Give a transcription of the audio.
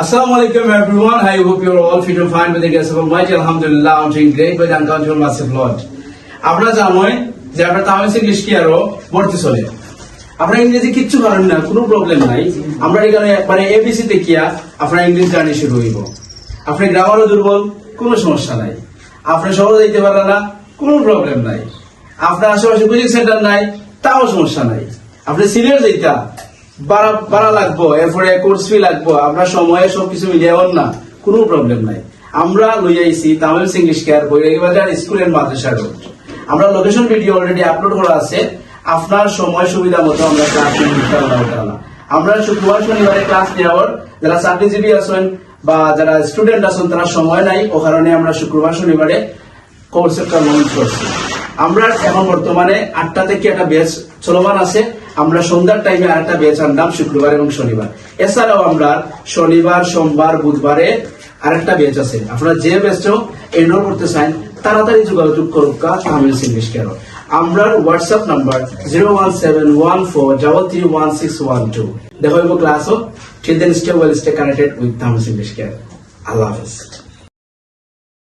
Assalamu alaikum everyone. I hope you are all fit and fine with the grace of Almighty. Alhamdulillah, I'm doing great by the uncountable massive Lord. আপনারা জানেন যে আমরা Tamil English কি আরো পড়তে চলে। আপনারা ইংরেজি কিচ্ছু পারেন না, কোনো প্রবলেম নাই। আমরা এখানে মানে এবিসি দেখিয়া আপনারা ইংলিশ জার্নি শুরু হইব। আপনি গ্রামারও দুর্বল, কোনো সমস্যা নাই। আপনি শহরে যাইতে পারেন না, কোনো প্রবলেম নাই। আপনার আশেপাশে কোচিং সেন্টার নাই, তাও সমস্যা নাই। আপনি সিনিয়র যাইতা বাড়া লাগবো, এরপরে কোর্স ফি লাগবো, আপনার সময়ে সবকিছু মিলিয়ে না, কোনো প্রবলেম নাই। আমরা লই আইছি তামিল ইংলিশ কেয়ার বৈরাগী বাজার স্কুল এন্ড মাদ্রাসা রোড। আমরা লোকেশন ভিডিও অলরেডি আপলোড করা আছে, আপনার সময় সুবিধা মতো আমরা ক্লাস নিতে। আমরা শুক্রবার শনিবারে ক্লাস নেওয়ার যারা চাকরিজীবী আছেন বা যারা স্টুডেন্ট আছেন তারা সময় নাই, ও কারণে আমরা শুক্রবার শনিবারে কোর্সের লঞ্চ করছি। আমরা এখন বর্তমানে 8টা থেকে একটা ব্যাচ চলমান আছে। আমরা সন্ধ্যার টাইমে আরেকটা ব্যাচ আনলাম শুক্রবার এবং শনিবার। এছাড়াও আমরা শনিবার, সোমবার, বুধবারে আরেকটা ব্যাচ আছে। আপনারা যে ব্যাচটাও এনরোল করতে চান তাড়াতাড়ি যোগাযোগ করুক তামিল ইংলিশ কেয়ার। আমরা হোয়াটসঅ্যাপ নাম্বার 01714331612। দেখা হইব ক্লাসও। Till then, stay well, stay connected with Tamil English Care. Allah Hafiz.